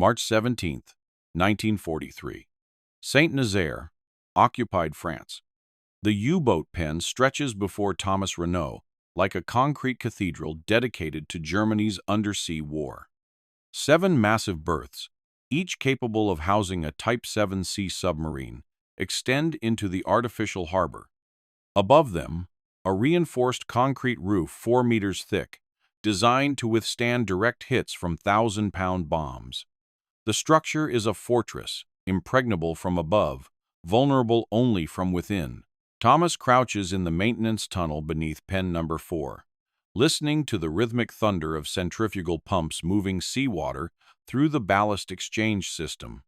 March 17, 1943. Saint-Nazaire, occupied France. The U-boat pen stretches before Thomas Renault like a concrete cathedral dedicated to Germany's undersea war. 7 massive berths, each capable of housing a Type 7C submarine, extend into the artificial harbor. Above them, a reinforced concrete roof 4 meters thick, designed to withstand direct hits from 1,000-pound bombs. The structure is a fortress, impregnable from above, vulnerable only from within. Thomas crouches in the maintenance tunnel beneath pen number 4, listening to the rhythmic thunder of centrifugal pumps moving seawater through the ballast exchange system.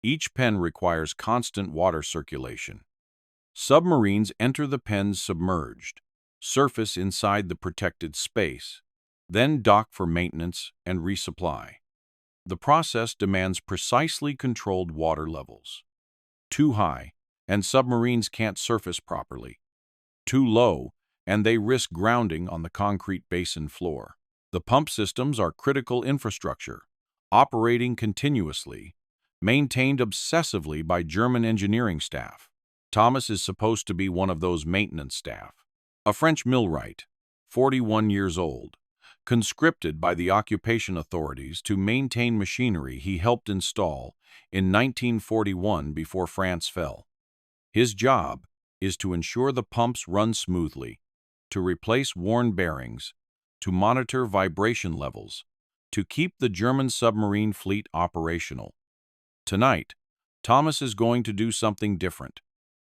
Each pen requires constant water circulation. Submarines enter the pens submerged, surface inside the protected space, then dock for maintenance and resupply. The process demands precisely controlled water levels. Too high, and submarines can't surface properly. Too low, and they risk grounding on the concrete basin floor. The pump systems are critical infrastructure, operating continuously, maintained obsessively by German engineering staff. Thomas is supposed to be one of those maintenance staff. A French millwright, 41 years old, conscripted by the occupation authorities to maintain machinery he helped install in 1941 before France fell. His job is to ensure the pumps run smoothly, to replace worn bearings, to monitor vibration levels, to keep the German submarine fleet operational. Tonight, Thomas is going to do something different.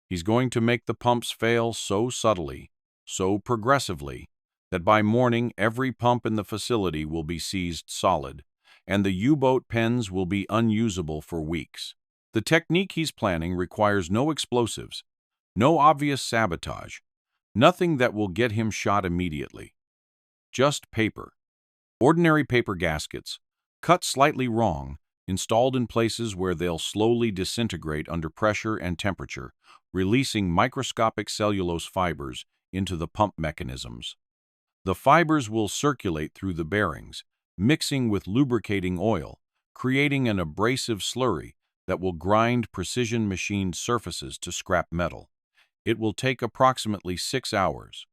He's going to make the pumps fail so subtly, so progressively, that by morning every pump in the facility will be seized solid, and the U-boat pens will be unusable for weeks. The technique he's planning requires no explosives, no obvious sabotage, nothing that will get him shot immediately. Just paper. Ordinary paper gaskets, cut slightly wrong, installed in places where they'll slowly disintegrate under pressure and temperature, releasing microscopic cellulose fibers into the pump mechanisms. The fibers will circulate through the bearings, mixing with lubricating oil, creating an abrasive slurry that will grind precision-machined surfaces to scrap metal. It will take approximately 6 hours.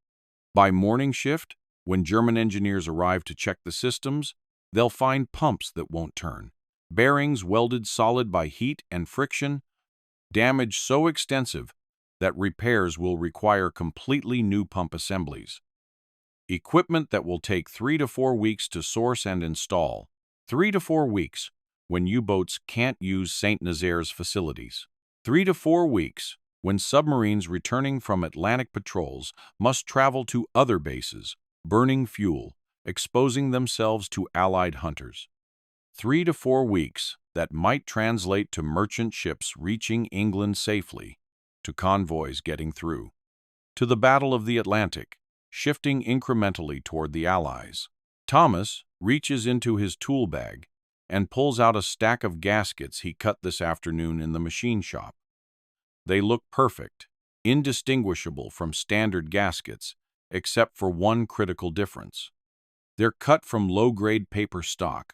By morning shift, when German engineers arrive to check the systems, they'll find pumps that won't turn, bearings welded solid by heat and friction, damage so extensive that repairs will require completely new pump assemblies. Equipment that will take 3 to 4 weeks to source and install. 3 to 4 weeks when U-boats can't use Saint-Nazaire's facilities. 3 to 4 weeks when submarines returning from Atlantic patrols must travel to other bases, burning fuel, exposing themselves to Allied hunters. 3 to 4 weeks that might translate to merchant ships reaching England safely, to convoys getting through, to the Battle of the Atlantic, shifting incrementally toward the Allies. Thomas reaches into his tool bag and pulls out a stack of gaskets he cut this afternoon in the machine shop. They look perfect, indistinguishable from standard gaskets, except for one critical difference. They're cut from low-grade paper stock,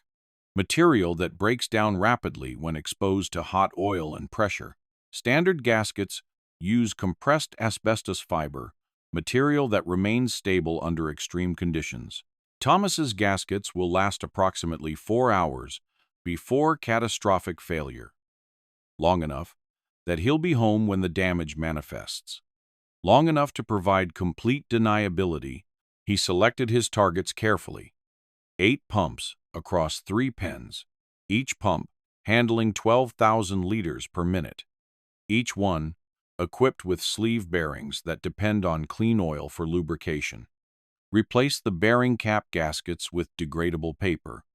material that breaks down rapidly when exposed to hot oil and pressure. Standard gaskets use compressed asbestos fiber, material that remains stable under extreme conditions. Thomas's gaskets will last approximately 4 hours before catastrophic failure. Long enough that he'll be home when the damage manifests. Long enough to provide complete deniability. He selected his targets carefully. 8 pumps across 3 pens, each pump handling 12,000 liters per minute. Each one equipped with sleeve bearings that depend on clean oil for lubrication. Replace the bearing cap gaskets with degradable paper.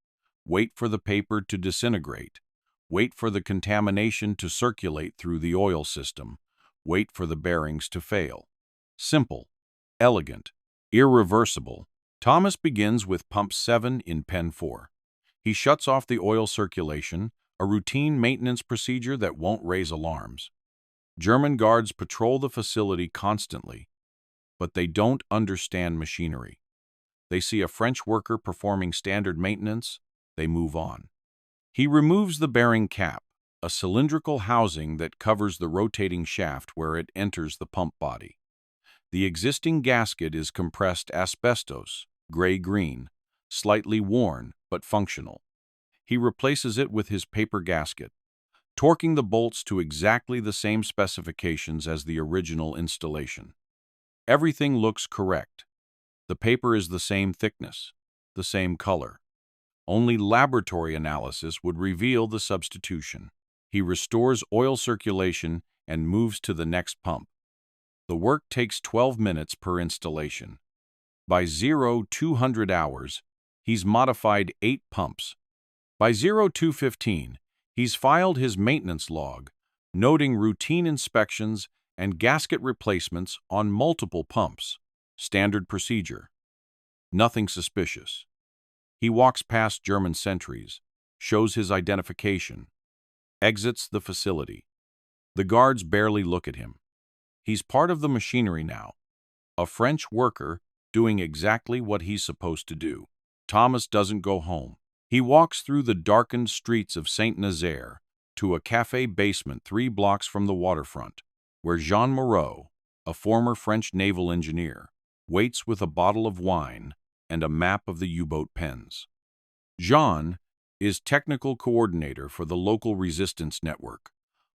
Wait for the paper to disintegrate. Wait for the contamination to circulate through the oil system. Wait for the bearings to fail. Simple, elegant, irreversible. Thomas begins with pump 7 in pen 4. He shuts off the oil circulation, a routine maintenance procedure that won't raise alarms. German guards patrol the facility constantly, but they don't understand machinery. They see a French worker performing standard maintenance, they move on. He removes the bearing cap, a cylindrical housing that covers the rotating shaft where it enters the pump body. The existing gasket is compressed asbestos, gray-green, slightly worn but functional. He replaces it with his paper gasket, torquing the bolts to exactly the same specifications as the original installation. Everything looks correct. The paper is the same thickness, the same color. Only laboratory analysis would reveal the substitution. He restores oil circulation and moves to the next pump. The work takes 12 minutes per installation. By 0200 hours, he's modified 8 pumps. By 0215, he's filed his maintenance log, noting routine inspections and gasket replacements on multiple pumps. Standard procedure. Nothing suspicious. He walks past German sentries, shows his identification, exits the facility. The guards barely look at him. He's part of the machinery now, a French worker doing exactly what he's supposed to do. Thomas doesn't go home. He walks through the darkened streets of Saint-Nazaire to a cafe basement 3 blocks from the waterfront, where Jean Moreau, a former French naval engineer, waits with a bottle of wine and a map of the U-boat pens. Jean is technical coordinator for the local resistance network,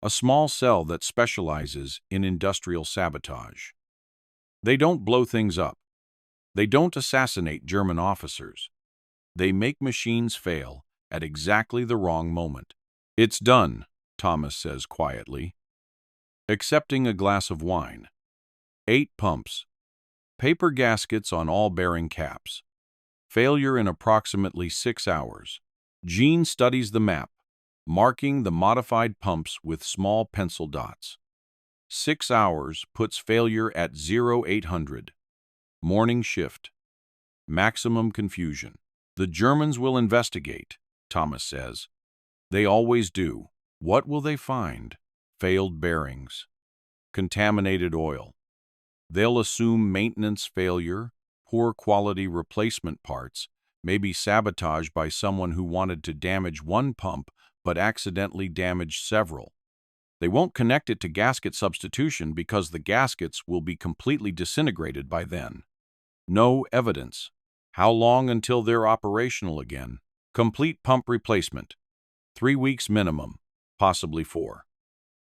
a small cell that specializes in industrial sabotage. They don't blow things up. They don't assassinate German officers. They make machines fail at exactly the wrong moment. "It's done," Thomas says quietly, accepting a glass of wine. 8 pumps. Paper gaskets on all bearing caps. Failure in approximately 6 hours. Jean studies the map, marking the modified pumps with small pencil dots. 6 hours puts failure at 0800. Morning shift. Maximum confusion. "The Germans will investigate," Thomas says. "They always do. What will they find? Failed bearings. Contaminated oil. They'll assume maintenance failure, poor quality replacement parts, maybe sabotage by someone who wanted to damage one pump but accidentally damaged several. They won't connect it to gasket substitution because the gaskets will be completely disintegrated by then. No evidence. How long until they're operational again? Complete pump replacement. 3 weeks minimum, possibly 4.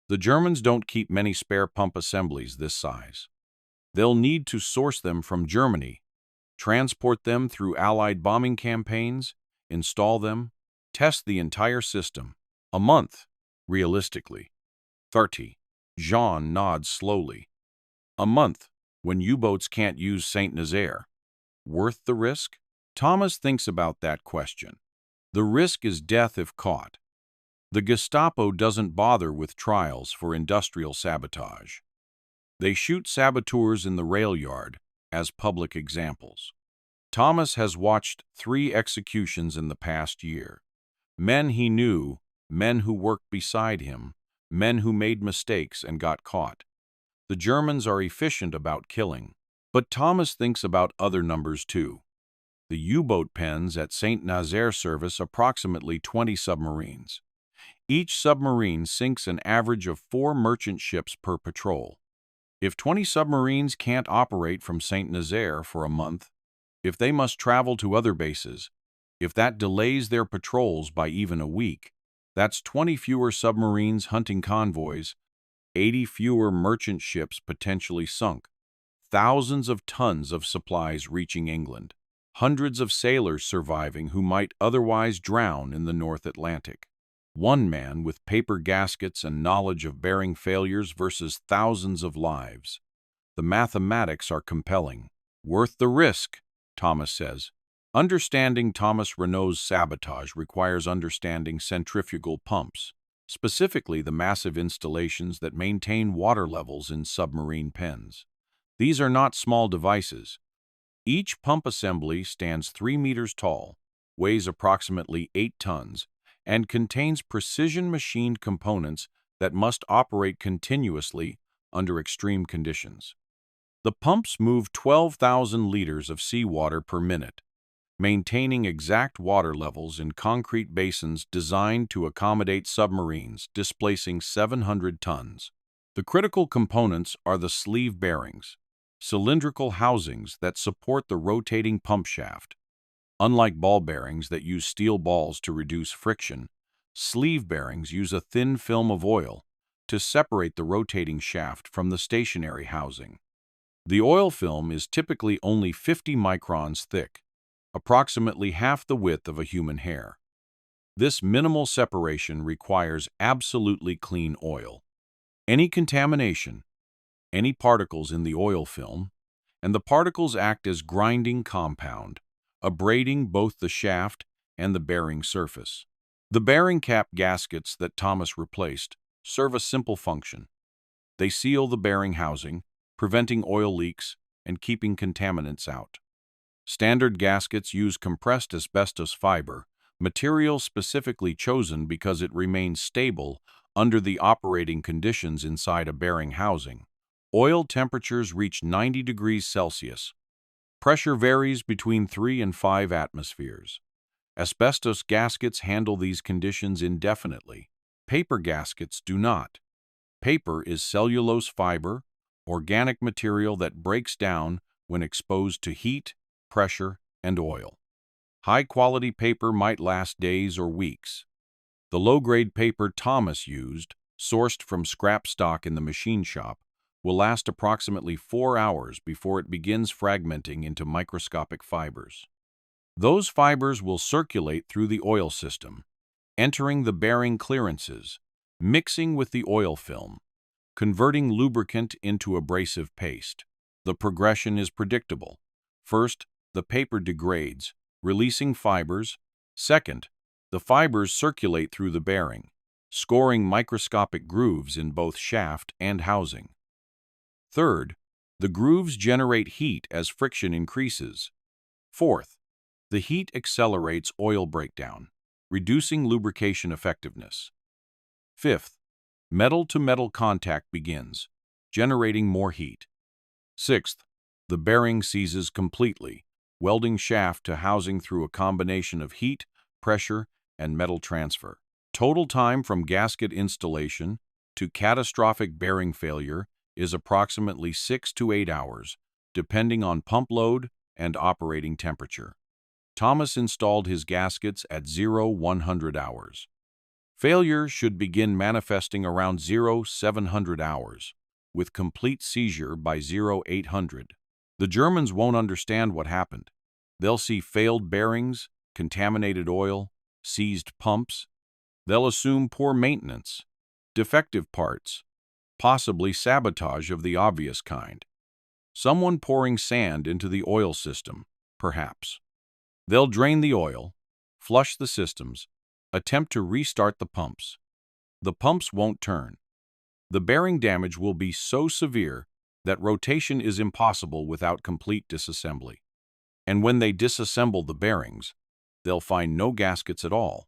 The Germans don't keep many spare pump assemblies this size. They'll need to source them from Germany, transport them through Allied bombing campaigns, install them, test the entire system. A month, realistically. 30. Jean nods slowly. A month, when U-boats can't use Saint-Nazaire. Worth the risk? Thomas thinks about that question. The risk is death if caught. The Gestapo doesn't bother with trials for industrial sabotage. They shoot saboteurs in the rail yard as public examples. Thomas has watched 3 executions in the past year. Men he knew, men who worked beside him, men who made mistakes and got caught. The Germans are efficient about killing. But Thomas thinks about other numbers too. The U-boat pens at Saint-Nazaire service approximately 20 submarines. Each submarine sinks an average of 4 merchant ships per patrol. If 20 submarines can't operate from Saint-Nazaire for a month, if they must travel to other bases, if that delays their patrols by even a week, that's 20 fewer submarines hunting convoys, 80 fewer merchant ships potentially sunk, thousands of tons of supplies reaching England, hundreds of sailors surviving who might otherwise drown in the North Atlantic. One man with paper gaskets and knowledge of bearing failures versus thousands of lives. The mathematics are compelling. Worth the risk, Thomas says. Understanding Thomas Renault's sabotage requires understanding centrifugal pumps, specifically the massive installations that maintain water levels in submarine pens. These are not small devices. Each pump assembly stands 3 meters tall, weighs approximately 8 tons, and contains precision-machined components that must operate continuously under extreme conditions. The pumps move 12,000 liters of seawater per minute. maintaining exact water levels in concrete basins designed to accommodate submarines displacing 700 tons. The critical components are the sleeve bearings, cylindrical housings that support the rotating pump shaft. Unlike ball bearings that use steel balls to reduce friction, sleeve bearings use a thin film of oil to separate the rotating shaft from the stationary housing. The oil film is typically only 50 microns thick, approximately half the width of a human hair. This minimal separation requires absolutely clean oil. Any contamination, any particles in the oil film, and the particles act as grinding compound, abrading both the shaft and the bearing surface. The bearing cap gaskets that Thomas replaced serve a simple function. They seal the bearing housing, preventing oil leaks and keeping contaminants out. Standard gaskets use compressed asbestos fiber, material specifically chosen because it remains stable under the operating conditions inside a bearing housing. Oil temperatures reach 90 degrees Celsius. Pressure varies between 3 and 5 atmospheres. Asbestos gaskets handle these conditions indefinitely. Paper gaskets do not. Paper is cellulose fiber, organic material that breaks down when exposed to heat, pressure, and oil. High-quality paper might last days or weeks. The low-grade paper Thomas used, sourced from scrap stock in the machine shop, will last approximately 4 hours before it begins fragmenting into microscopic fibers. Those fibers will circulate through the oil system, entering the bearing clearances, mixing with the oil film, converting lubricant into abrasive paste. The progression is predictable. First, the paper degrades, releasing fibers. Second, the fibers circulate through the bearing, scoring microscopic grooves in both shaft and housing. Third, the grooves generate heat as friction increases. Fourth, the heat accelerates oil breakdown, reducing lubrication effectiveness. Fifth, metal-to-metal contact begins, generating more heat. Sixth, the bearing seizes completely, welding shaft to housing through a combination of heat, pressure, and metal transfer. Total time from gasket installation to catastrophic bearing failure is approximately 6 to 8 hours, depending on pump load and operating temperature. Thomas installed his gaskets at 0-100 hours. Failure should begin manifesting around 0-700 hours, with complete seizure by 0-800. The Germans won't understand what happened. They'll see failed bearings, contaminated oil, seized pumps. They'll assume poor maintenance, defective parts, possibly sabotage of the obvious kind. Someone pouring sand into the oil system, perhaps. They'll drain the oil, flush the systems, attempt to restart the pumps. The pumps won't turn. The bearing damage will be so severe that rotation is impossible without complete disassembly. And when they disassemble the bearings, they'll find no gaskets at all,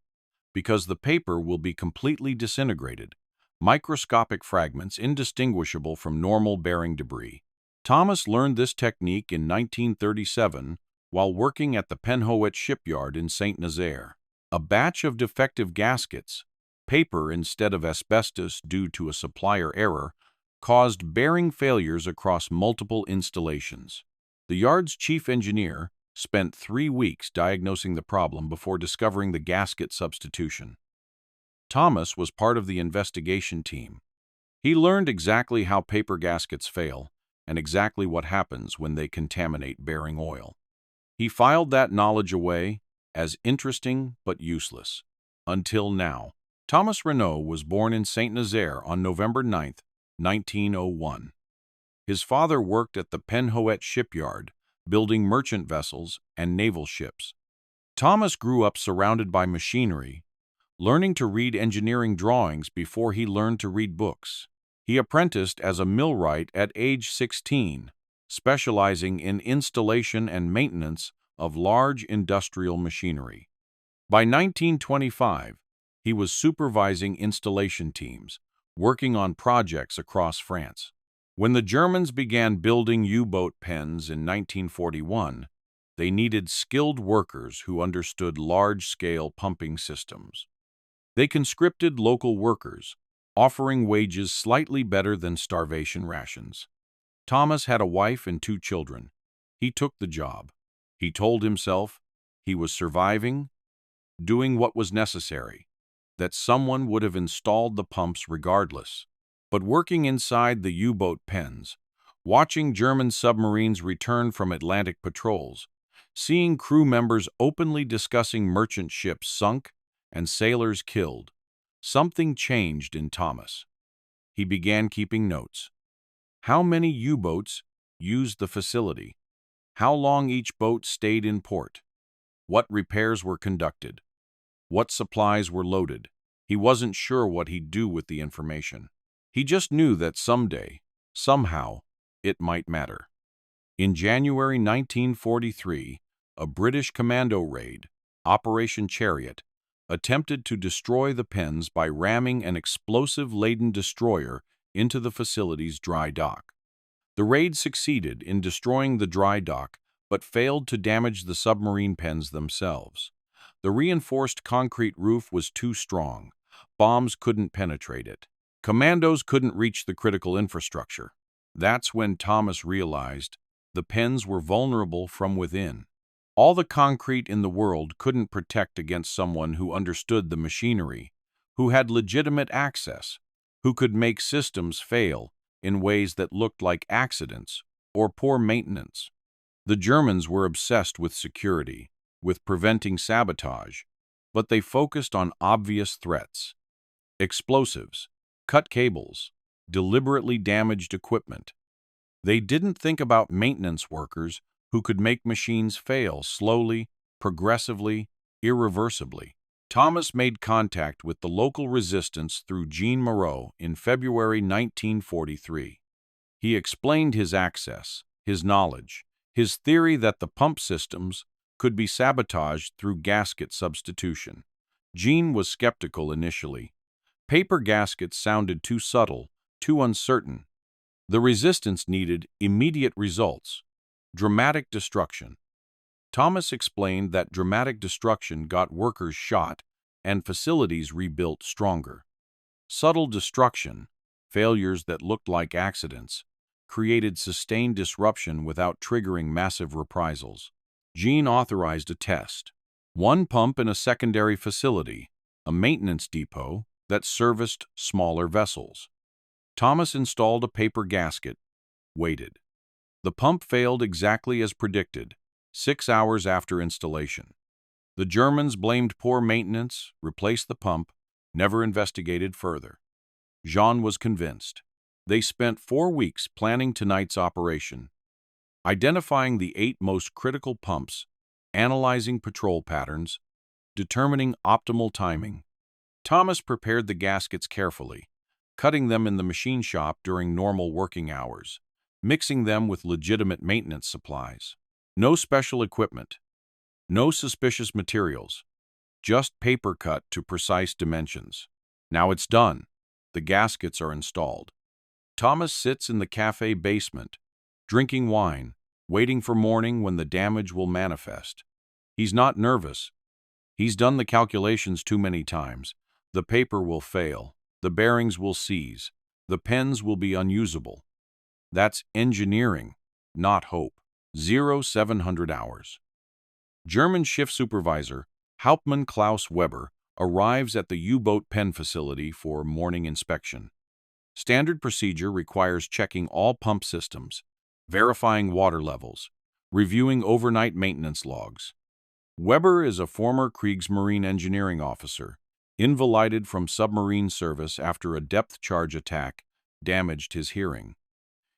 because the paper will be completely disintegrated, microscopic fragments indistinguishable from normal bearing debris. Thomas learned this technique in 1937 while working at the Penhoet shipyard in Saint-Nazaire. A batch of defective gaskets, paper instead of asbestos due to a supplier error, caused bearing failures across multiple installations. The yard's chief engineer spent 3 weeks diagnosing the problem before discovering the gasket substitution. Thomas was part of the investigation team. He learned exactly how paper gaskets fail and exactly what happens when they contaminate bearing oil. He filed that knowledge away as interesting but useless. Until now. Thomas Renault was born in Saint-Nazaire on November 9, 1901. His father worked at the Penhoet shipyard, building merchant vessels and naval ships. Thomas grew up surrounded by machinery, learning to read engineering drawings before he learned to read books. He apprenticed as a millwright at age 16, specializing in installation and maintenance of large industrial machinery. By 1925, he was supervising installation teams, working on projects across France. When the Germans began building U-boat pens in 1941, They needed skilled workers who understood large-scale pumping systems. They conscripted local workers, offering wages slightly better than starvation rations. Thomas had a wife and 2 children. He took the job. He told himself he was surviving, doing what was necessary, that someone would have installed the pumps regardless. But working inside the U-boat pens, watching German submarines return from Atlantic patrols, seeing crew members openly discussing merchant ships sunk and sailors killed, something changed in Thomas. He began keeping notes. How many U-boats used the facility? How long each boat stayed in port? What repairs were conducted? What supplies were loaded? He wasn't sure what he'd do with the information. He just knew that someday, somehow, it might matter. In January 1943, a British commando raid, Operation Chariot, attempted to destroy the pens by ramming an explosive-laden destroyer into the facility's dry dock. The raid succeeded in destroying the dry dock, but failed to damage the submarine pens themselves. The reinforced concrete roof was too strong. Bombs couldn't penetrate it. Commandos couldn't reach the critical infrastructure. That's when Thomas realized the pens were vulnerable from within. All the concrete in the world couldn't protect against someone who understood the machinery, who had legitimate access, who could make systems fail in ways that looked like accidents or poor maintenance. The Germans were obsessed with security, with preventing sabotage, but they focused on obvious threats: explosives, cut cables, deliberately damaged equipment. They didn't think about maintenance workers who could make machines fail slowly, progressively, irreversibly. Thomas made contact with the local resistance through Jean Moreau in February 1943. He explained his access, his knowledge, his theory that the pump systems could be sabotaged through gasket substitution. Jean was skeptical initially. Paper gaskets sounded too subtle, too uncertain. The resistance needed immediate results, dramatic destruction. Thomas explained that dramatic destruction got workers shot and facilities rebuilt stronger. Subtle destruction, failures that looked like accidents, created sustained disruption without triggering massive reprisals. Jean authorized a test. One pump in a secondary facility, a maintenance depot that serviced smaller vessels. Thomas installed a paper gasket, waited. The pump failed exactly as predicted, 6 hours after installation. The Germans blamed poor maintenance, replaced the pump, never investigated further. Jean was convinced. They spent 4 weeks planning tonight's operation, identifying the 8 most critical pumps, analyzing patrol patterns, determining optimal timing. Thomas prepared the gaskets carefully, cutting them in the machine shop during normal working hours, mixing them with legitimate maintenance supplies. No special equipment, no suspicious materials, just paper cut to precise dimensions. Now it's done. The gaskets are installed. Thomas sits in the cafe basement, drinking wine, waiting for morning when the damage will manifest. He's not nervous. He's done the calculations too many times. The paper will fail. The bearings will seize. The pens will be unusable. That's engineering, not hope. 0700 hours. German shift supervisor Hauptmann Klaus Weber arrives at the U-boat pen facility for morning inspection. Standard procedure requires checking all pump systems, verifying water levels, reviewing overnight maintenance logs. Weber is a former Kriegsmarine engineering officer, invalided from submarine service after a depth charge attack damaged his hearing.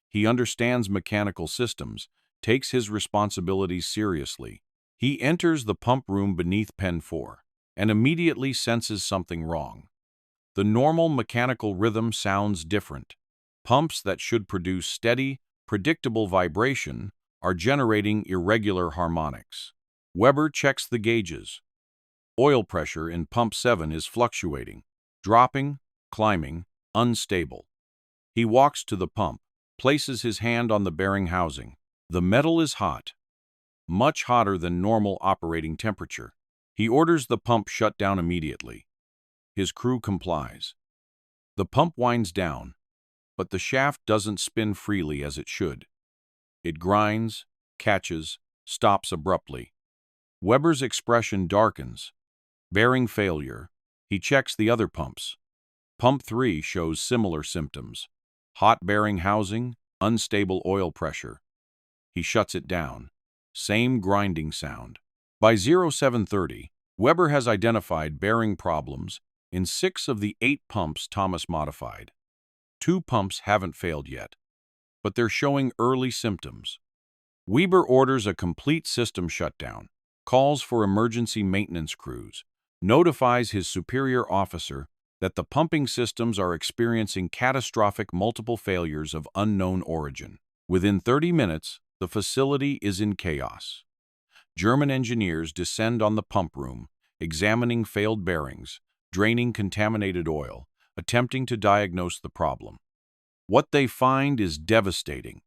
He understands mechanical systems, takes his responsibilities seriously. He enters the pump room beneath Pen 4 and immediately senses something wrong. The normal mechanical rhythm sounds different. Pumps that should produce steady, predictable vibration are generating irregular harmonics. Weber checks the gauges. Oil pressure in pump 7 is fluctuating, dropping, climbing, unstable. He walks to the pump, places his hand on the bearing housing. The metal is hot. much hotter than normal operating temperature. He orders the pump shut down immediately. His crew complies. The pump winds down, but the shaft doesn't spin freely as it should. It grinds, catches, stops abruptly. Weber's expression darkens. Bearing failure. He checks the other pumps. Pump 3 shows similar symptoms. Hot bearing housing, unstable oil pressure. He shuts it down. Same grinding sound. By 0730, Weber has identified bearing problems in 6 of the 8 pumps Thomas modified. 2 pumps haven't failed yet, but they're showing early symptoms. Weber orders a complete system shutdown, calls for emergency maintenance crews, notifies his superior officer that the pumping systems are experiencing catastrophic multiple failures of unknown origin. Within 30 minutes, the facility is in chaos. German engineers descend on the pump room, examining failed bearings, draining contaminated oil, attempting to diagnose the problem. What they find is devastating.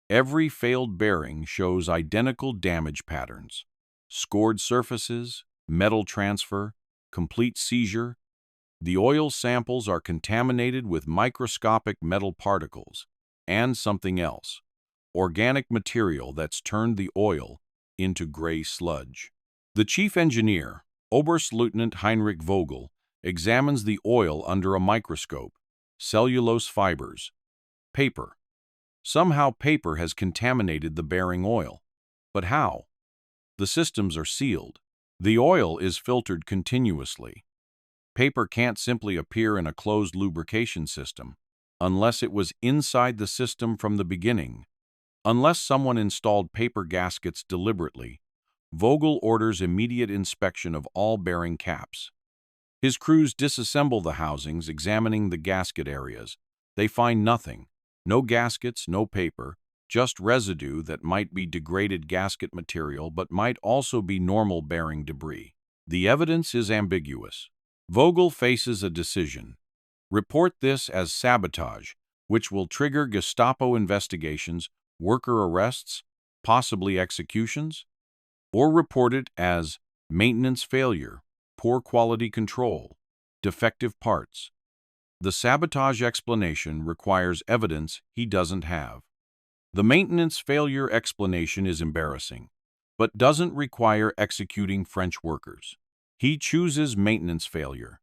Every failed bearing shows identical damage patterns: scored surfaces, metal transfer, complete seizure. The oil samples are contaminated with microscopic metal particles and something else, organic material that's turned the oil into gray sludge. The chief engineer, Oberstleutnant Heinrich Vogel, examines the oil under a microscope. Cellulose fibers. Paper. Somehow paper has contaminated the bearing oil. But how? The systems are sealed. The oil is filtered continuously. Paper can't simply appear in a closed lubrication system unless it was inside the system from the beginning. Unless someone installed paper gaskets deliberately, Vogel orders immediate inspection of all bearing caps. His crews disassemble the housings, examining the gasket areas. They find nothing. No gaskets, no paper, just residue that might be degraded gasket material but might also be normal bearing debris. The evidence is ambiguous. Vogel faces a decision. Report this as sabotage, which will trigger Gestapo investigations, worker arrests, possibly executions, or report it as maintenance failure, poor quality control, defective parts. The sabotage explanation requires evidence he doesn't have. The maintenance failure explanation is embarrassing, but doesn't require executing French workers. He chooses maintenance failure.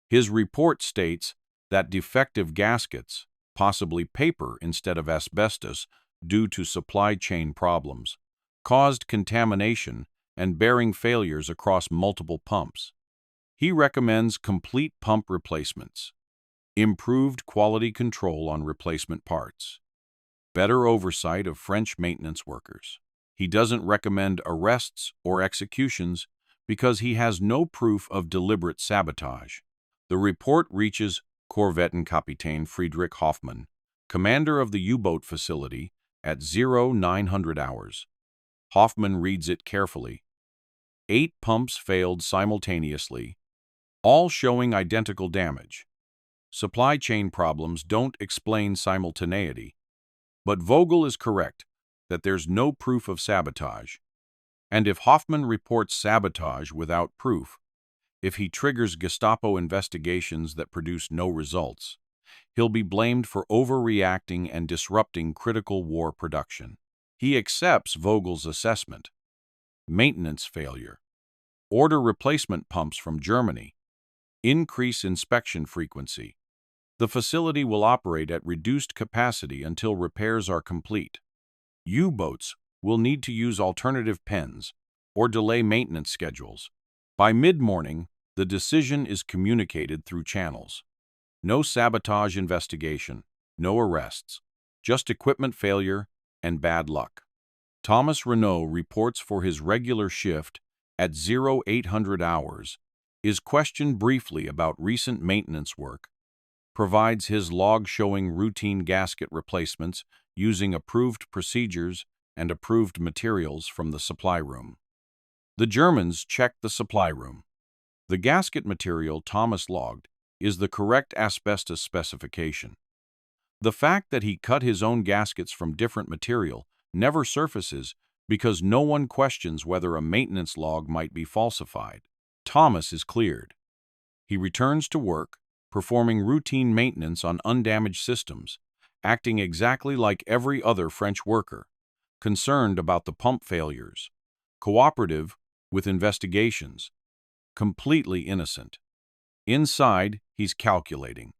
His report states that defective gaskets, possibly paper instead of asbestos due to supply chain problems, caused contamination and bearing failures across multiple pumps. He recommends complete pump replacements, improved quality control on replacement parts, better oversight of French maintenance workers. He doesn't recommend arrests or executions because he has no proof of deliberate sabotage. The report reaches Korvettenkapitän Friedrich Hoffmann, commander of the U-boat facility, at 0900 hours. Hoffmann reads it carefully. 8 pumps failed simultaneously, all showing identical damage. Supply chain problems don't explain simultaneity, but Vogel is correct that there's no proof of sabotage. And if Hoffmann reports sabotage without proof, if he triggers Gestapo investigations that produce no results, he'll be blamed for overreacting and disrupting critical war production. He accepts Vogel's assessment. Maintenance failure. Order replacement pumps from Germany. Increase inspection frequency. The facility will operate at reduced capacity until repairs are complete. U-boats will need to use alternative pens or delay maintenance schedules. By mid-morning, the decision is communicated through channels. No sabotage investigation, no arrests, just equipment failure and bad luck. Thomas Renault reports for his regular shift at 0800 hours, is questioned briefly about recent maintenance work, provides his log showing routine gasket replacements using approved procedures and approved materials from the supply room. The Germans check the supply room. The gasket material Thomas logged is the correct asbestos specification. The fact that he cut his own gaskets from different material never surfaces because no one questions whether a maintenance log might be falsified. Thomas is cleared. He returns to work, performing routine maintenance on undamaged systems, acting exactly like every other French worker, concerned about the pump failures, cooperative with investigations, completely innocent. Inside, he's calculating.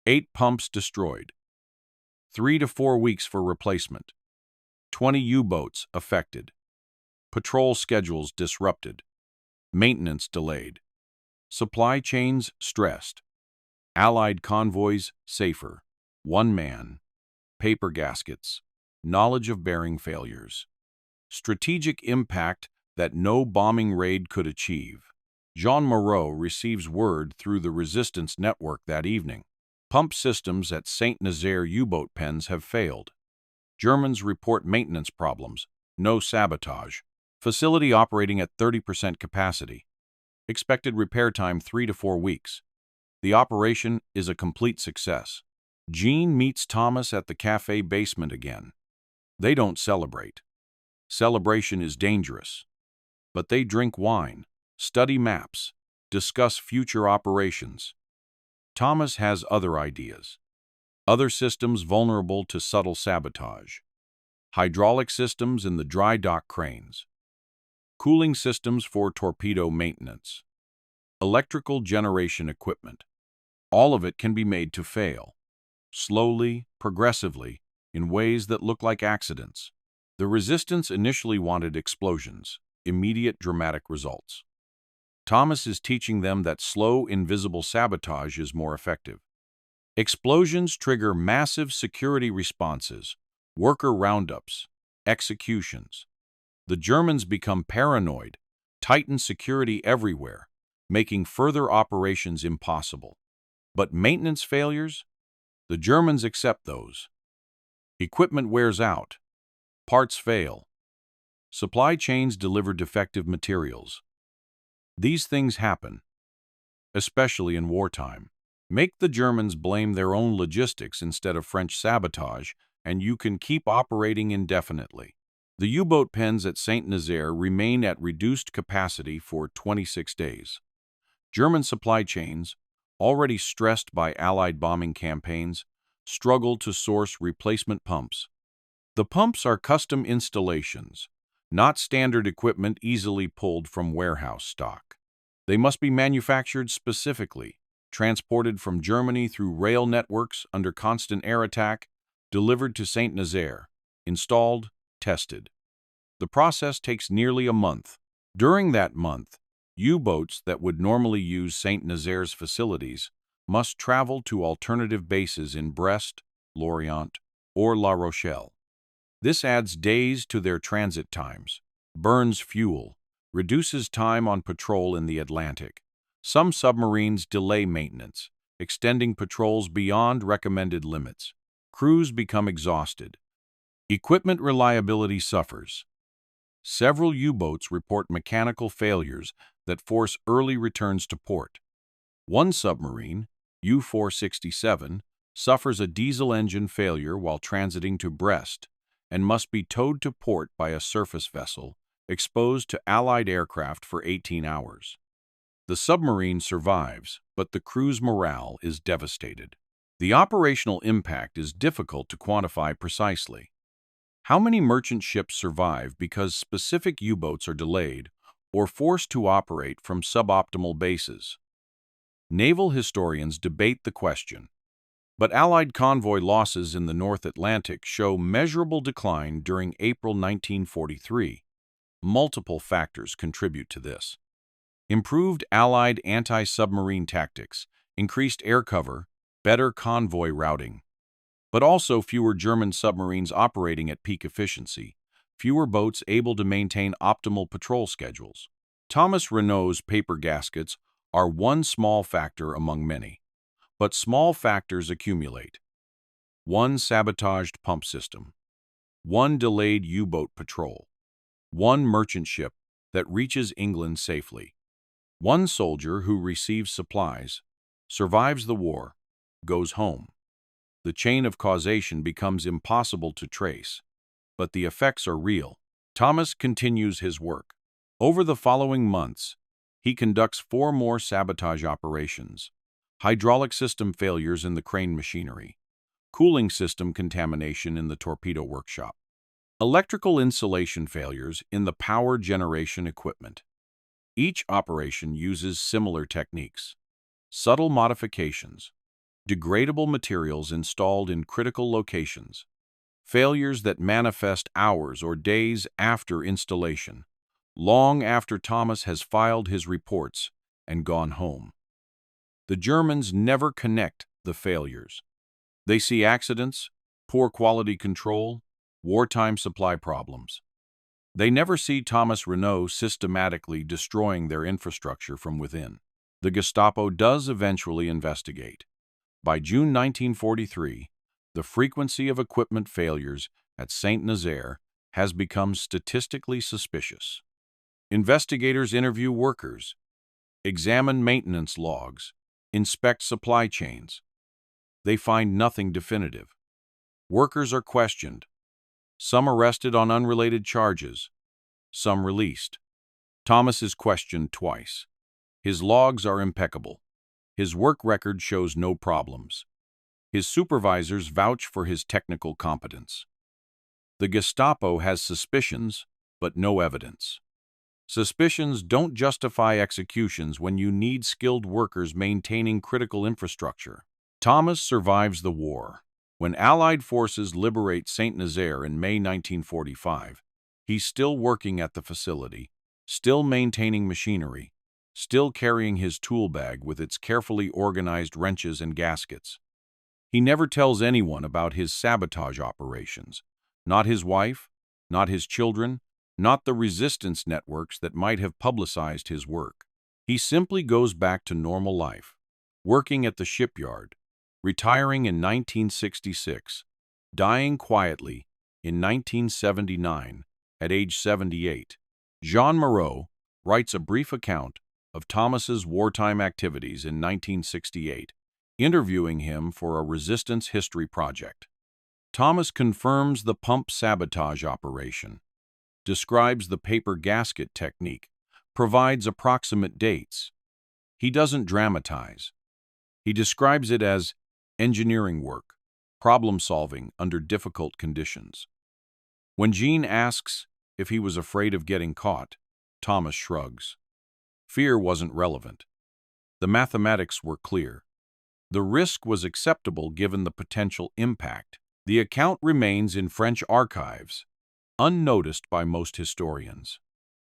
8 pumps destroyed. 3 to 4 weeks for replacement. 20 U-boats affected. Patrol schedules disrupted. Maintenance delayed. Supply chains stressed. Allied convoys safer. 1 man. Paper gaskets. Knowledge of bearing failures. Strategic impact that no bombing raid could achieve. Jean Moreau receives word through the resistance network that evening. Pump systems at Saint-Nazaire U-boat pens have failed. Germans report maintenance problems. No sabotage. Facility operating at 30% capacity. Expected repair time 3 to 4 weeks. The operation is a complete success. Jean meets Thomas at the cafe basement again. They don't celebrate. Celebration is dangerous. But they drink wine, study maps, discuss future operations. Thomas has other ideas. Other systems vulnerable to subtle sabotage. Hydraulic systems in the dry dock cranes. Cooling systems for torpedo maintenance. Electrical generation equipment. All of it can be made to fail. Slowly, progressively, in ways that look like accidents. The resistance initially wanted explosions, immediate dramatic results. Thomas is teaching them that slow, invisible sabotage is more effective. Explosions trigger massive security responses, worker roundups, executions. The Germans become paranoid, tighten security everywhere, making further operations impossible. But maintenance failures? The Germans accept those. Equipment wears out. Parts fail. Supply chains deliver defective materials. These things happen, especially in wartime. Make the Germans blame their own logistics instead of French sabotage, and you can keep operating indefinitely. The U-boat pens at Saint-Nazaire remain at reduced capacity for 26 days. German supply chains, already stressed by Allied bombing campaigns, struggle to source replacement pumps. The pumps are custom installations, not standard equipment easily pulled from warehouse stock. They must be manufactured specifically, transported from Germany through rail networks under constant air attack, delivered to Saint-Nazaire, installed, tested. The process takes nearly a month. During that month, U-boats that would normally use Saint-Nazaire's facilities must travel to alternative bases in Brest, Lorient, or La Rochelle. This adds days to their transit times, burns fuel, reduces time on patrol in the Atlantic. Some submarines delay maintenance, extending patrols beyond recommended limits. Crews become exhausted. Equipment reliability suffers. Several U-boats report mechanical failures that force early returns to port. One submarine, U-467, suffers a diesel engine failure while transiting to Brest and must be towed to port by a surface vessel, exposed to Allied aircraft for 18 hours. The submarine survives, but the crew's morale is devastated. The operational impact is difficult to quantify precisely. How many merchant ships survive because specific U-boats are delayed or forced to operate from suboptimal bases? Naval historians debate the question, but Allied convoy losses in the North Atlantic show measurable decline during April 1943. Multiple factors contribute to this. Improved Allied anti-submarine tactics, increased air cover, better convoy routing. But also fewer German submarines operating at peak efficiency, fewer boats able to maintain optimal patrol schedules. Thomas Renault's paper gaskets are one small factor among many, but small factors accumulate. One sabotaged pump system, one delayed U-boat patrol, one merchant ship that reaches England safely, one soldier who receives supplies, survives the war, goes home. The chain of causation becomes impossible to trace, but the effects are real. Thomas continues his work. Over the following months, he conducts 4 more sabotage operations: hydraulic system failures in the crane machinery, cooling system contamination in the torpedo workshop, electrical insulation failures in the power generation equipment. Each operation uses similar techniques: subtle modifications, degradable materials installed in critical locations, failures that manifest hours or days after installation, long after Thomas has filed his reports and gone home. The Germans never connect the failures. They see accidents, poor quality control, wartime supply problems. They never see Thomas Renault systematically destroying their infrastructure from within. The Gestapo does eventually investigate. By June 1943, the frequency of equipment failures at Saint-Nazaire has become statistically suspicious. Investigators interview workers, examine maintenance logs, inspect supply chains. They find nothing definitive. Workers are questioned, some arrested on unrelated charges, some released. Thomas is questioned twice. His logs are impeccable. His work record shows no problems. His supervisors vouch for his technical competence. The Gestapo has suspicions, but no evidence. Suspicions don't justify executions when you need skilled workers maintaining critical infrastructure. Thomas survives the war. When Allied forces liberate Saint-Nazaire in May 1945, he's still working at the facility, still maintaining machinery, still carrying his tool bag with its carefully organized wrenches and gaskets. He never tells anyone about his sabotage operations. Not his wife, not his children, not the resistance networks that might have publicized his work. He simply goes back to normal life, working at the shipyard, retiring in 1966, dying quietly in 1979 at age 78. Jean Moreau writes a brief account of Thomas's wartime activities in 1968, interviewing him for a resistance history project. Thomas confirms the pump sabotage operation, describes the paper gasket technique, provides approximate dates. He doesn't dramatize. He describes it as engineering work, problem-solving under difficult conditions. When Jean asks if he was afraid of getting caught, Thomas shrugs. Fear wasn't relevant. The mathematics were clear. The risk was acceptable given the potential impact. The account remains in French archives, unnoticed by most historians.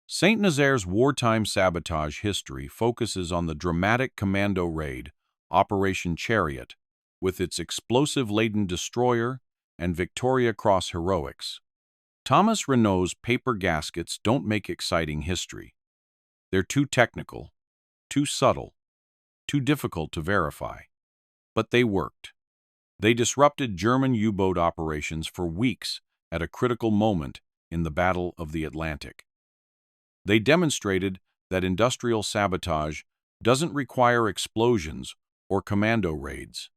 Saint-Nazaire's wartime sabotage history focuses on the dramatic commando raid, Operation Chariot, with its explosive-laden destroyer and Victoria Cross heroics. Thomas Renault's paper gaskets don't make exciting history. They're too technical, too subtle, too difficult to verify. But they worked. They disrupted German U-boat operations for weeks at a critical moment in the Battle of the Atlantic. They demonstrated that industrial sabotage doesn't require explosions or commando raids.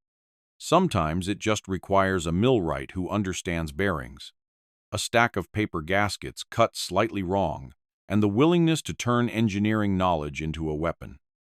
Sometimes it just requires a millwright who understands bearings, a stack of paper gaskets cut slightly wrong, and the willingness to turn engineering knowledge into a weapon.